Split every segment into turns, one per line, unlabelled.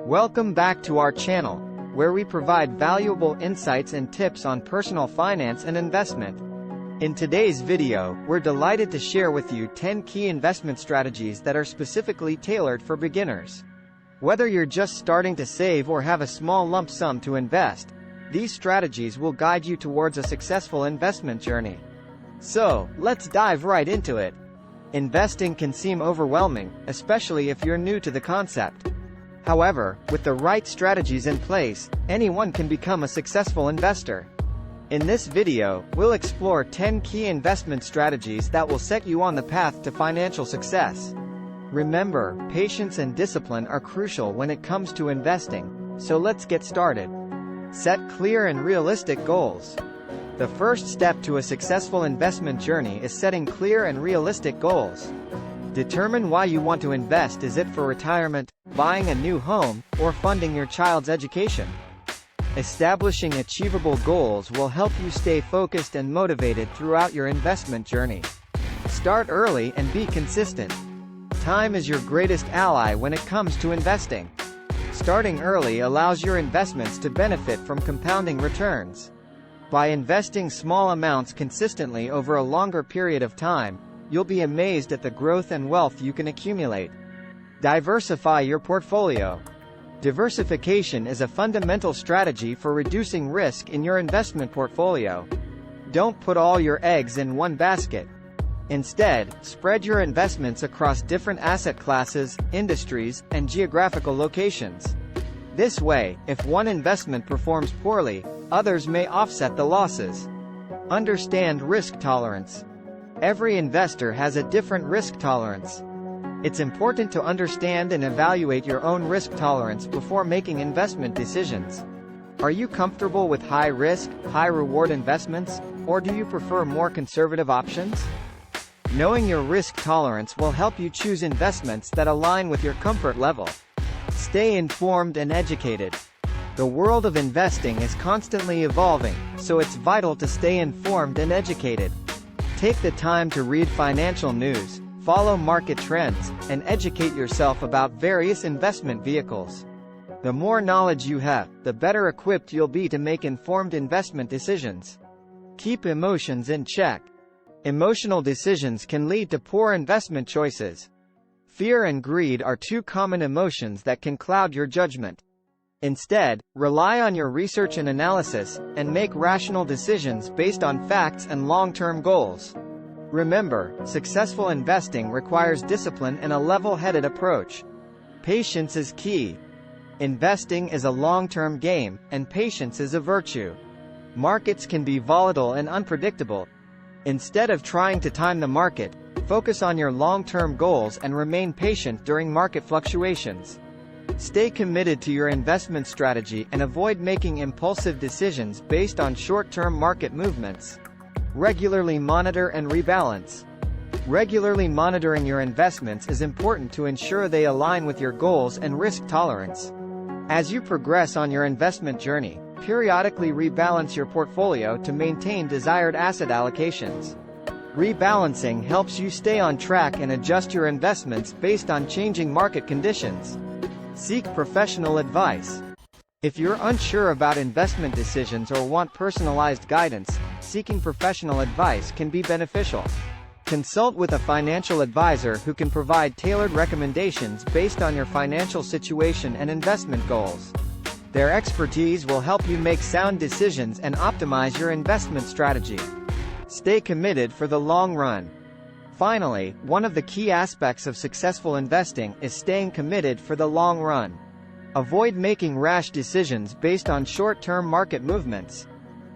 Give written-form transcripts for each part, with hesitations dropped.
Welcome back to our channel, where we provide valuable insights and tips on personal finance and investment. In today's video, we're delighted to share with you 10 key investment strategies that are specifically tailored for beginners. Whether you're just starting to save or have a small lump sum to invest, these strategies will guide you towards a successful investment journey. So, let's dive right into it. Investing can seem overwhelming, especially if you're new to the concept. However, with the right strategies in place, anyone can become a successful investor. In this video, we'll explore 10 key investment strategies that will set you on the path to financial success. Remember, patience and discipline are crucial when it comes to investing, so let's get started. Set clear and realistic goals. The first step to a successful investment journey is setting clear and realistic goals. Determine why you want to invest. Is it for retirement, buying a new home, or funding your child's education? Establishing achievable goals will help you stay focused and motivated throughout your investment journey. Start early and be consistent. Time is your greatest ally when it comes to investing. Starting early allows your investments to benefit from compounding returns. By investing small amounts consistently over a longer period of time, you'll be amazed at the growth and wealth you can accumulate. Diversify your portfolio. Diversification is a fundamental strategy for reducing risk in your investment portfolio. Don't put all your eggs in one basket. Instead, spread your investments across different asset classes, industries, and geographical locations. This way, if one investment performs poorly, others may offset the losses. Understand risk tolerance. Every investor has a different risk tolerance. It's important to understand and evaluate your own risk tolerance before making investment decisions. Are you comfortable with high-risk, high-reward investments, or do you prefer more conservative options? Knowing your risk tolerance will help you choose investments that align with your comfort level. Stay informed and educated. The world of investing is constantly evolving, so it's vital to stay informed and educated. Take the time to read financial news, follow market trends, and educate yourself about various investment vehicles. The more knowledge you have, the better equipped you'll be to make informed investment decisions. Keep emotions in check. Emotional decisions can lead to poor investment choices. Fear and greed are two common emotions that can cloud your judgment. Instead, rely on your research and analysis, and make rational decisions based on facts and long-term goals. Remember, successful investing requires discipline and a level-headed approach. Patience is key. Investing is a long-term game, and patience is a virtue. Markets can be volatile and unpredictable. Instead of trying to time the market, focus on your long-term goals and remain patient during market fluctuations. Stay committed to your investment strategy and avoid making impulsive decisions based on short-term market movements. Regularly monitor and rebalance. Regularly monitoring your investments is important to ensure they align with your goals and risk tolerance. As you progress on your investment journey, periodically rebalance your portfolio to maintain desired asset allocations. Rebalancing helps you stay on track and adjust your investments based on changing market conditions. Seek professional advice. If you're unsure about investment decisions or want personalized guidance, seeking professional advice can be beneficial. Consult with a financial advisor who can provide tailored recommendations based on your financial situation and investment goals. Their expertise will help you make sound decisions and optimize your investment strategy. Stay committed for the long run. Finally, one of the key aspects of successful investing is staying committed for the long run. Avoid making rash decisions based on short-term market movements.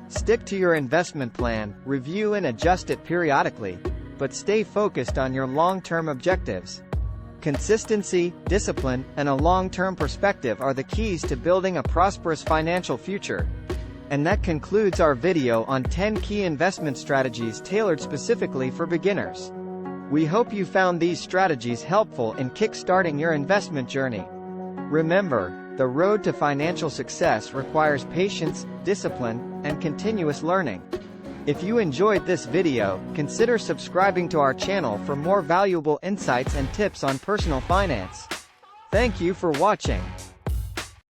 Stick to your investment plan, review and adjust it periodically, but stay focused on your long-term objectives. Consistency, discipline, and a long-term perspective are the keys to building a prosperous financial future. And that concludes our video on 10 key investment strategies tailored specifically for beginners. We hope you found these strategies helpful in kick-starting your investment journey. Remember, the road to financial success requires patience, discipline, and continuous learning. If you enjoyed this video, consider subscribing to our channel for more valuable insights and tips on personal finance. Thank you for watching.